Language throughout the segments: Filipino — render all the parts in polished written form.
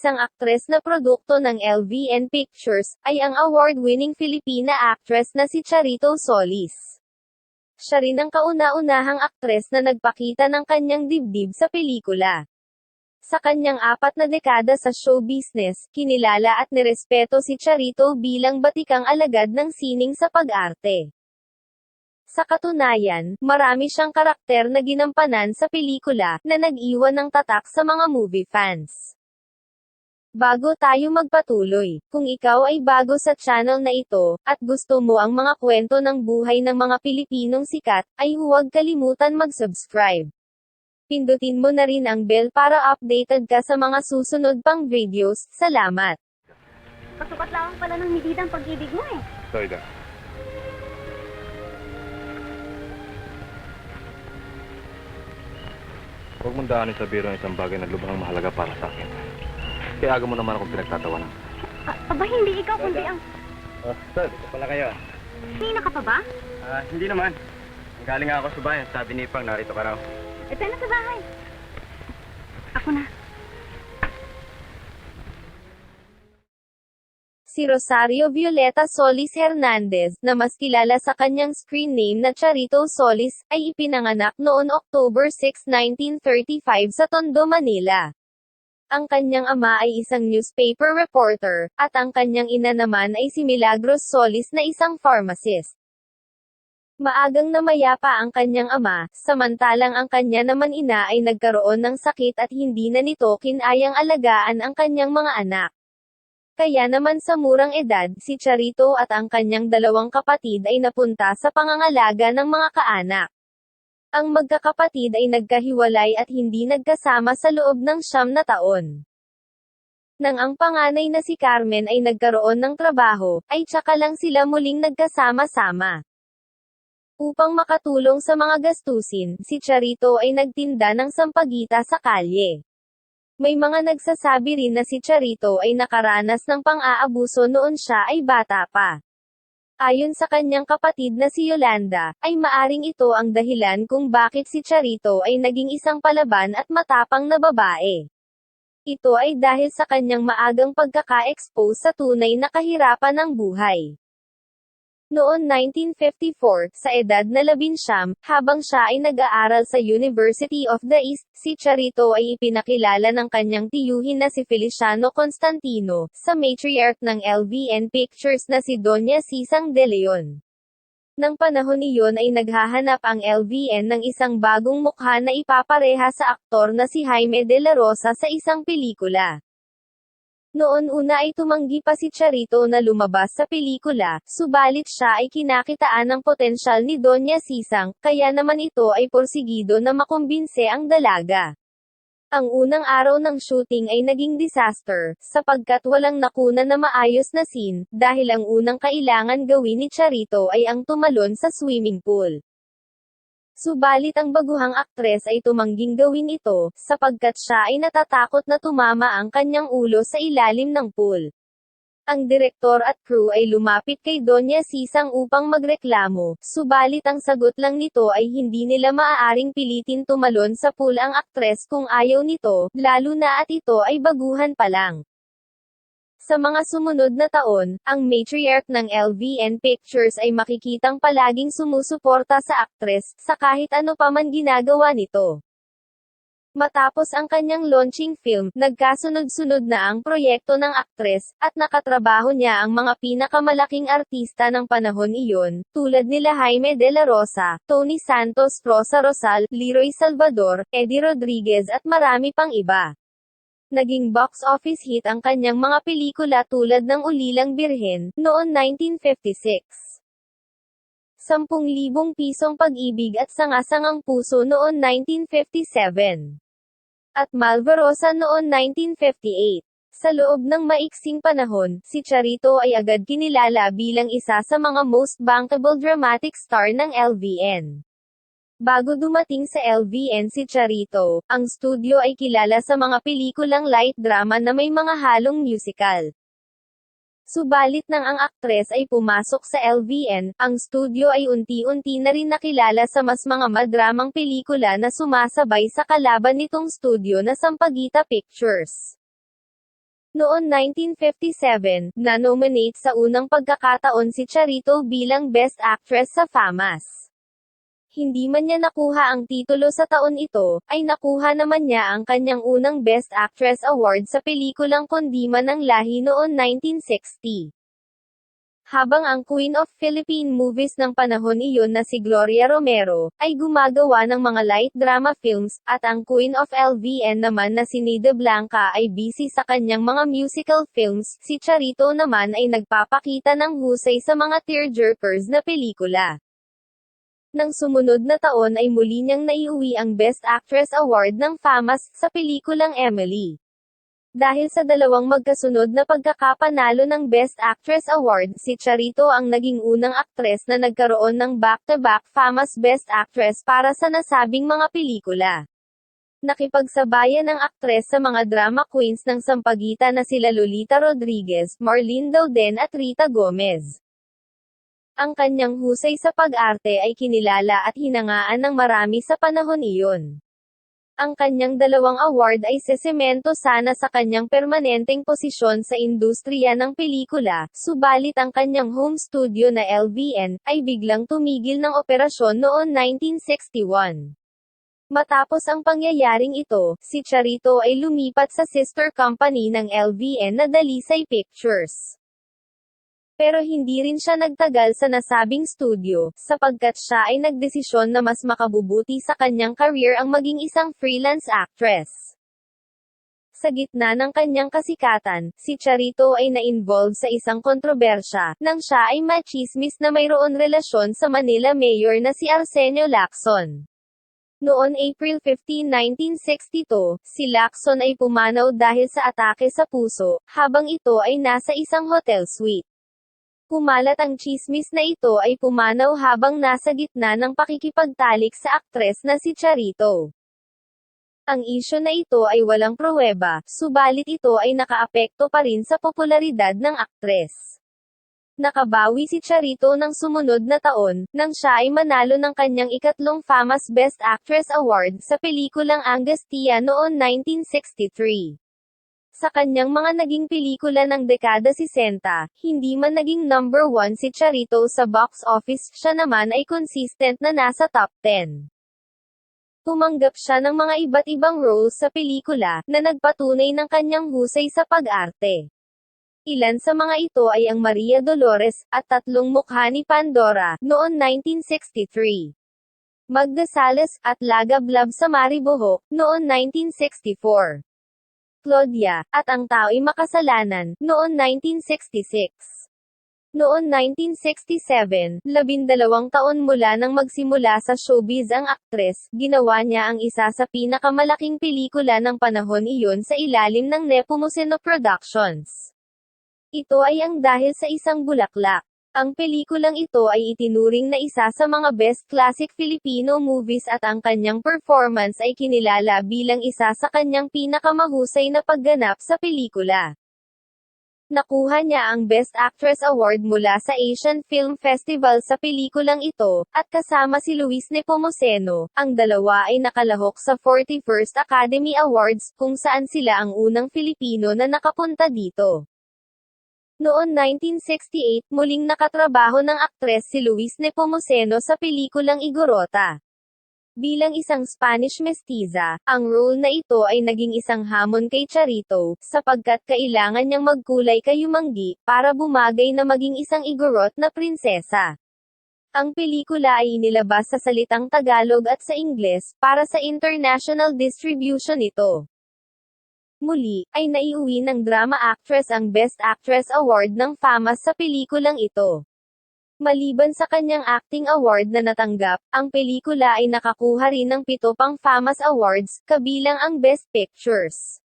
isang aktres na produkto ng LVN Pictures, ay ang award-winning Filipina actress na si Charito Solis. Siya rin ang kauna-unahang aktres na nagpakita ng kanyang dibdib sa pelikula. Sa kanyang 4 na dekada sa show business, kinilala at nirespeto si Charito bilang batikang alagad ng sining sa pag-arte. Sa katunayan, marami siyang karakter na ginampanan sa pelikula, na nag-iwan ng tatak sa mga movie fans. Bago tayo magpatuloy, kung ikaw ay bago sa channel na ito, at gusto mo ang mga kwento ng buhay ng mga Pilipinong sikat, ay huwag kalimutan mag-subscribe. Pindutin mo na rin ang bell para updated ka sa mga susunod pang videos. Salamat! Kasukat lang pala ng mididang pag-ibig mo eh. Toida. Huwag mong daanin sa biro ang isang bagay na lubhang mahalaga para sa akin. Kaya aga mo naman akong pinagtatawanan. Aba, hindi ikaw kundi ang... Sir, ito pala kayo. Nina ka pa ba? Hindi naman. Galing nga ako sa bayan. Sabi ni Pang, narito ka raw. Ito na sa bahay. Ako na. Si Rosario Violeta Solis Hernandez, na mas kilala sa kanyang screen name na Charito Solis, ay ipinanganak noon October 6, 1935 sa Tondo, Manila. Ang kanyang ama ay isang newspaper reporter, at ang kanyang ina naman ay si Milagros Solis na isang pharmacist. Maagang namayapa ang kanyang ama, samantalang ang kanya naman ina ay nagkaroon ng sakit at hindi na nito kinayang alagaan ang kanyang mga anak. Kaya naman sa murang edad, si Charito at ang kanyang 2 kapatid ay napunta sa pangangalaga ng mga kaanak. Ang magkakapatid ay nagkahiwalay at hindi nagkasama sa loob ng 9 na taon. Nang ang panganay na si Carmen ay nagkaroon ng trabaho, ay tsaka lang sila muling nagkasama-sama. Upang makatulong sa mga gastusin, si Charito ay nagtinda ng sampagita sa kalye. May mga nagsasabi rin na si Charito ay nakaranas ng pang-aabuso noon siya ay bata pa. Ayon sa kanyang kapatid na si Yolanda, ay maaring ito ang dahilan kung bakit si Charito ay naging isang palaban at matapang na babae. Ito ay dahil sa kanyang maagang pagkaka-expose sa tunay na kahirapan ng buhay. Noon 1954, sa edad na 11, habang siya ay nag-aaral sa University of the East, si Charito ay ipinakilala ng kanyang tiyuhin na si Feliciano Constantino, sa matriarch ng LVN Pictures na si Doña Sisang De Leon. Nang panahon iyon ay naghahanap ang LVN ng isang bagong mukha na ipapareha sa aktor na si Jaime de la Rosa sa isang pelikula. Noon una ay tumanggi pa si Charito na lumabas sa pelikula, subalit siya ay kinakitaan ng potensyal ni Doña Sisang, kaya naman ito ay porsigido na makumbinse ang dalaga. Ang unang araw ng shooting ay naging disaster, sapagkat walang nakuna na maayos na scene, dahil ang unang kailangan gawin ni Charito ay ang tumalon sa swimming pool. Subalit ang baguhang aktres ay tumangging gawin ito, sapagkat siya ay natatakot na tumama ang kanyang ulo sa ilalim ng pool. Ang direktor at crew ay lumapit kay Doña Sisang upang magreklamo, subalit ang sagot lang nito ay hindi nila maaaring pilitin tumalon sa pool ang aktres kung ayaw nito, lalo na at ito ay baguhan pa lang. Sa mga sumunod na taon, ang matriarch ng LVN Pictures ay makikitang palaging sumusuporta sa aktres, sa kahit ano pa man ginagawa nito. Matapos ang kanyang launching film, nagkasunod-sunod na ang proyekto ng aktres, at nakatrabaho niya ang mga pinakamalaking artista ng panahon iyon, tulad nila Jaime de la Rosa, Tony Santos, Rosa Rosal, Leroy Salvador, Eddie Rodriguez at marami pang iba. Naging box office hit ang kanyang mga pelikula tulad ng Ulilang Birhen, noon 1956. 10,000 pisong pag-ibig at Sangasangang Puso noon 1957. At Malvarosa noon 1958. Sa loob ng maiksing panahon, si Charito ay agad kinilala bilang isa sa mga most bankable dramatic star ng LVN. Bago dumating sa LVN si Charito, ang studio ay kilala sa mga pelikulang light drama na may mga halong musical. Subalit nang ang aktres ay pumasok sa LVN, ang studio ay unti-unti na rin nakilala sa mas mga madramang pelikula na sumasabay sa kalaban nitong studio na Sampaguita Pictures. Noon 1957, na-nominate sa unang pagkakataon si Charito bilang Best Actress sa FAMAS. Hindi man niya nakuha ang titulo sa taon ito, ay nakuha naman niya ang kanyang unang Best Actress Award sa pelikulang Kundima ng Lahi noon 1960. Habang ang Queen of Philippine Movies ng panahon iyon na si Gloria Romero, ay gumagawa ng mga light drama films, at ang Queen of LVN naman na si Nida Blanca ay busy sa kanyang mga musical films, si Charito naman ay nagpapakita ng husay sa mga tearjerkers na pelikula. Nang sumunod na taon ay muli niyang naiuwi ang Best Actress Award ng FAMAS sa pelikulang Emily. Dahil sa dalawang magkasunod na pagkakapanalo ng Best Actress Award, si Charito ang naging unang aktres na nagkaroon ng back-to-back FAMAS Best Actress para sa nasabing mga pelikula. Nakipagsabayan ang aktres sa mga drama queens ng Sampaguita na sila Lolita Rodriguez, Marlene Dauden at Rita Gomez. Ang kanyang husay sa pag-arte ay kinilala at hinangaan ng marami sa panahon iyon. Ang kanyang dalawang award ay sesemento sana sa kanyang permanenteng posisyon sa industriya ng pelikula, subalit ang kanyang home studio na LVN, ay biglang tumigil ng operasyon noon 1961. Matapos ang pangyayaring ito, si Charito ay lumipat sa sister company ng LVN na Dalisay Pictures. Pero hindi rin siya nagtagal sa nasabing studio, sapagkat siya ay nagdesisyon na mas makabubuti sa kanyang career ang maging isang freelance actress. Sa gitna ng kanyang kasikatan, si Charito ay na-involve sa isang kontrobersya, nang siya ay machismis na mayroon relasyon sa Manila Mayor na si Arsenio Lacson. Noon April 15, 1962, si Lacson ay pumanaw dahil sa atake sa puso, habang ito ay nasa isang hotel suite. Kumalat ang tsismis na ito ay pumanaw habang nasa gitna ng pakikipagtalik sa aktres na si Charito. Ang isyu na ito ay walang pruweba, subalit ito ay nakaapekto pa rin sa popularidad ng aktres. Nakabawi si Charito ng sumunod na taon, nang siya ay manalo ng kanyang ikatlong FAMAS Best Actress Award sa pelikulang Angustia noon 1963. Sa kanyang mga naging pelikula ng dekada 60, hindi man naging number 1 si Charito sa box office, siya naman ay consistent na nasa top 10. Tumanggap siya ng mga iba't ibang roles sa pelikula, na nagpatunay ng kanyang husay sa pag-arte. Ilan sa mga ito ay ang Maria Dolores, at Tatlong Mukha ni Pandora, noon 1963. Magda Salas, at Lagablab sa Maribohok, noon 1964. Claudia, at Ang Tao'y Makasalanan, noon 1966. Noon 1967, 12 taon mula nang magsimula sa showbiz ang aktres, ginawa niya ang isa sa pinakamalaking pelikula ng panahon iyon sa ilalim ng Nepomuceno Productions. Ito ay ang Dahil sa Isang Bulaklak. Ang pelikulang ito ay itinuring na isa sa mga best classic Filipino movies at ang kanyang performance ay kinilala bilang isa sa kanyang pinakamahusay na pagganap sa pelikula. Nakuha niya ang Best Actress Award mula sa Asian Film Festival sa pelikulang ito, at kasama si Luis Nepomuceno, ang dalawa ay nakalahok sa 41st Academy Awards, kung saan sila ang unang Filipino na nakapunta dito. Noon 1968, muling nakatrabaho ng aktres si Luis Nepomuceno sa pelikulang Igorota. Bilang isang Spanish mestiza, ang role na ito ay naging isang hamon kay Charito, sapagkat kailangan niyang magkulay kayumanggi, para bumagay na maging isang Igorot na prinsesa. Ang pelikula ay inilabas sa salitang Tagalog at sa Ingles, para sa international distribution ito. Muli, ay naiuwi ng drama actress ang Best Actress Award ng FAMAS sa pelikulang ito. Maliban sa kanyang acting award na natanggap, ang pelikula ay nakakuha rin ng 7 pang FAMAS Awards, kabilang ang Best Pictures.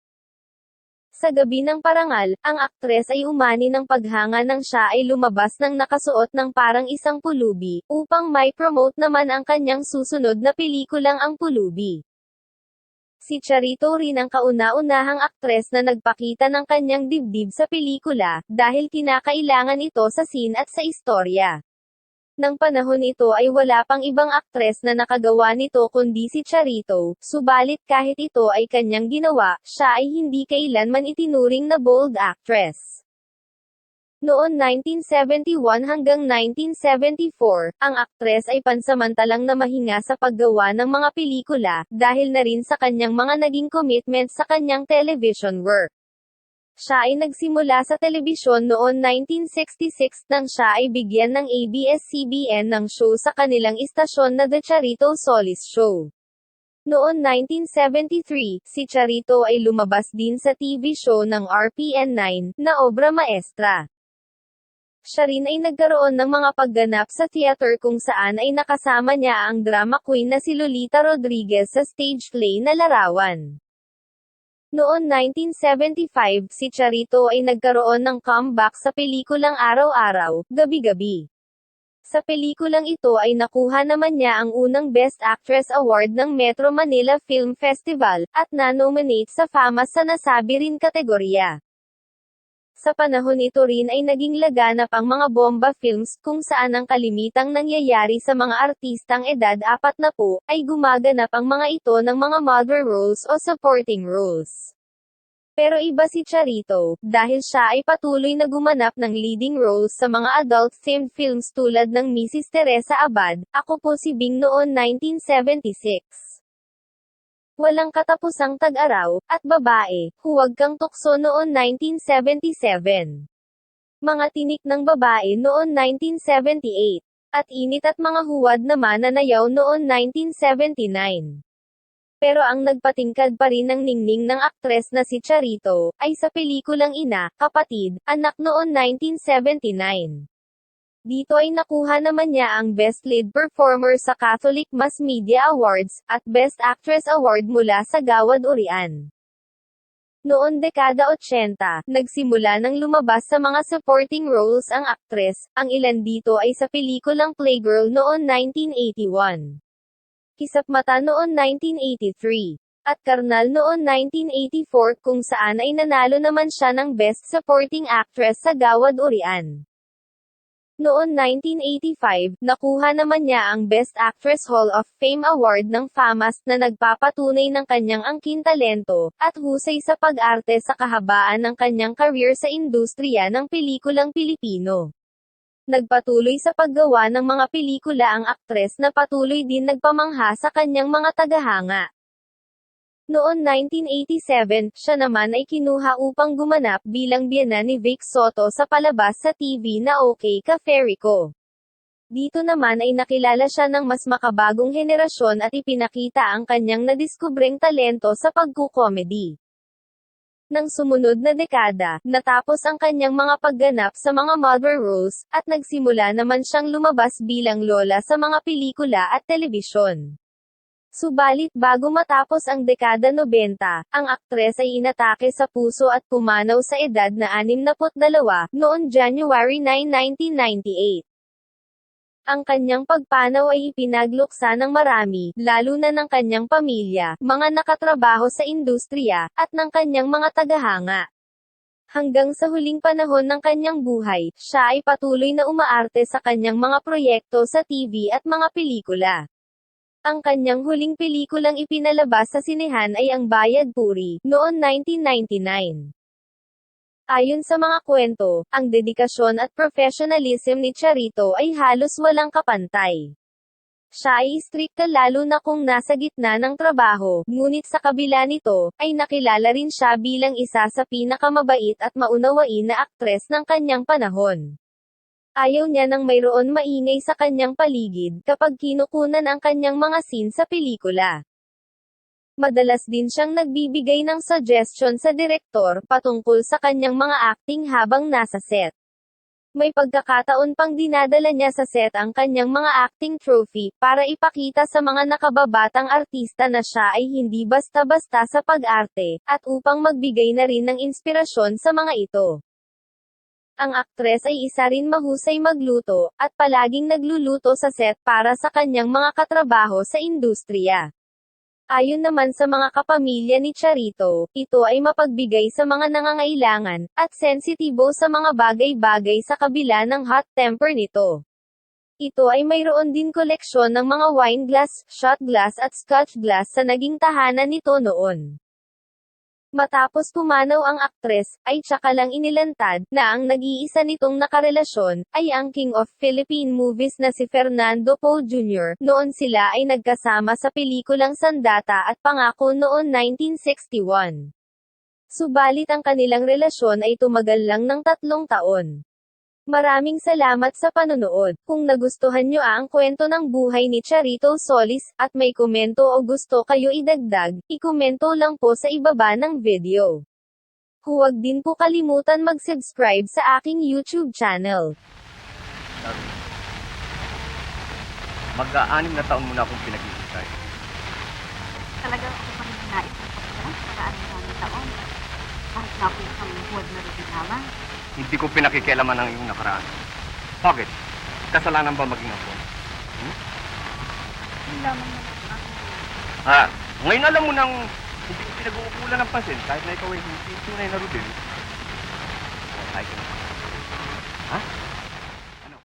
Sa gabi ng parangal, ang aktres ay umani ng paghanga nang siya ay lumabas ng nakasuot ng parang isang pulubi, upang may promote naman ang kanyang susunod na pelikulang Ang Pulubi. Si Charito rin ang kauna-unahang aktres na nagpakita ng kanyang dibdib sa pelikula, dahil kinakailangan ito sa scene at sa istorya. Nang panahon ito ay wala pang ibang aktres na nakagawa nito kundi si Charito, subalit kahit ito ay kanyang ginawa, siya ay hindi kailanman itinuring na bold actress. Noon 1971 hanggang 1974, ang aktres ay pansamantalang namahinga sa paggawa ng mga pelikula, dahil na rin sa kanyang mga naging commitment sa kanyang television work. Siya ay nagsimula sa telebisyon noon 1966 nang siya ay bigyan ng ABS-CBN ng show sa kanilang istasyon na The Charito Solis Show. Noon 1973, si Charito ay lumabas din sa TV show ng RPN9, na Obra Maestra. Siya rin ay nagkaroon ng mga pagganap sa theater kung saan ay nakasama niya ang drama queen na si Lolita Rodriguez sa stage play na Larawan. Noon 1975, si Charito ay nagkaroon ng comeback sa pelikulang Araw-Araw, Gabi-Gabi. Sa pelikulang ito ay nakuha naman niya ang unang Best Actress Award ng Metro Manila Film Festival, at na-nominate sa FAMA sa nasabi rin kategorya. Sa panahon ito rin ay naging laganap ang mga bomba films, kung saan ang kalimitang nangyayari sa mga artistang edad 40, ay gumaganap ang mga ito ng mga mother roles o supporting roles. Pero iba si Charito, dahil siya ay patuloy na gumanap ng leading roles sa mga adult-themed films tulad ng Mrs. Teresa Abad, Ako Po Si Bing noon 1976. Walang Katapusang Tag-araw, at Babae, Huwag Kang Tukso noon 1977. Mga Tinik ng Babae noon 1978. At Init at Mga Huwad na Mananayaw noon 1979. Pero ang nagpatingkad pa rin ng ningning ng aktres na si Charito, ay sa pelikulang Ina, Kapatid, Anak noon 1979. Dito ay nakuha naman niya ang Best Lead Performer sa Catholic Mass Media Awards, at Best Actress Award mula sa Gawad Urian. Noon dekada 80, nagsimula nang lumabas sa mga supporting roles ang aktres, ang ilan dito ay sa pelikulang Playgirl noon 1981. Kisap Mata noon 1983. At Karnal noon 1984 kung saan ay nanalo naman siya ng Best Supporting Actress sa Gawad Urian. Noon 1985, nakuha naman niya ang Best Actress Hall of Fame Award ng FAMAS na nagpapatunay ng kanyang angking talento, at husay sa pag-arte sa kahabaan ng kanyang career sa industriya ng pelikulang Pilipino. Nagpatuloy sa paggawa ng mga pelikula ang aktres na patuloy din nagpamangha sa kanyang mga tagahanga. Noon 1987, siya naman ay kinuha upang gumanap bilang biyana ni Vic Soto sa palabas sa TV na OK Ka Fairy Ko. Dito naman ay nakilala siya ng mas makabagong henerasyon at ipinakita ang kanyang nadiskubreng talento sa pagkukomedy. Nang sumunod na dekada, natapos ang kanyang mga pagganap sa mga mother roles, at nagsimula naman siyang lumabas bilang lola sa mga pelikula at telebisyon. Subalit bago matapos ang dekada 90, ang aktres ay inatake sa puso at pumanaw sa edad na 62, noon January 9, 1998. Ang kanyang pagpanaw ay ipinagluksa ng marami, lalo na ng kanyang pamilya, mga nakatrabaho sa industriya, at ng kanyang mga tagahanga. Hanggang sa huling panahon ng kanyang buhay, siya ay patuloy na umaarte sa kanyang mga proyekto sa TV at mga pelikula. Ang kanyang huling pelikulang ipinalabas sa sinehan ay Ang Bayad Puri, noon 1999. Ayon sa mga kwento, ang dedikasyon at professionalism ni Charito ay halos walang kapantay. Siya ay istrikta lalo na kung nasa gitna ng trabaho, ngunit sa kabila nito, ay nakilala rin siya bilang isa sa pinakamabait at maunawain na aktres ng kanyang panahon. Ayaw niya nang mayroon maingay sa kanyang paligid kapag kinukunan ang kanyang mga scene sa pelikula. Madalas din siyang nagbibigay ng suggestion sa direktor patungkol sa kanyang mga acting habang nasa set. May pagkakataon pang dinadala niya sa set ang kanyang mga acting trophy para ipakita sa mga nakababatang artista na siya ay hindi basta-basta sa pag-arte, at upang magbigay na rin ng inspirasyon sa mga ito. Ang aktres ay isa rin mahusay magluto, at palaging nagluluto sa set para sa kanyang mga katrabaho sa industriya. Ayon naman sa mga kapamilya ni Charito, ito ay mapagbigay sa mga nangangailangan, at sensitibo sa mga bagay-bagay sa kabila ng hot temper nito. Ito ay mayroon din koleksyon ng mga wine glass, shot glass at scotch glass sa naging tahanan nito noon. Matapos pumanaw ang aktres, ay tsaka lang inilantad, na ang nag-iisa nitong nakarelasyon, ay ang King of Philippine Movies na si Fernando Poe Jr. Noon sila ay nagkasama sa pelikulang Sandata at Pangako noon 1961. Subalit ang kanilang relasyon ay tumagal lang ng 3 taon. Maraming salamat sa panonood. Kung nagustuhan nyo ang kwento ng buhay ni Charito Solis, at may komento o gusto kayo idagdag, ikomento lang po sa ibaba ng video. Huwag din po kalimutan mag-subscribe sa aking YouTube channel. Mag-6 na taon mo na akong pinag-iisay. Talagang ako pa rin nais ng pagkakas sa ating taon. Kahit na po isang huwag na rin lamang. Hindi ko pinakikialaman ang iyong nakaraan. Bakit? Kasalanan ba maging ako? Hindi lamang na ako. Ngayon alam mo nang hindi ko pinag-uukulan ng pansin kahit na ikaw ay hindi tunay na Rodel. Tayo ka na. Ha?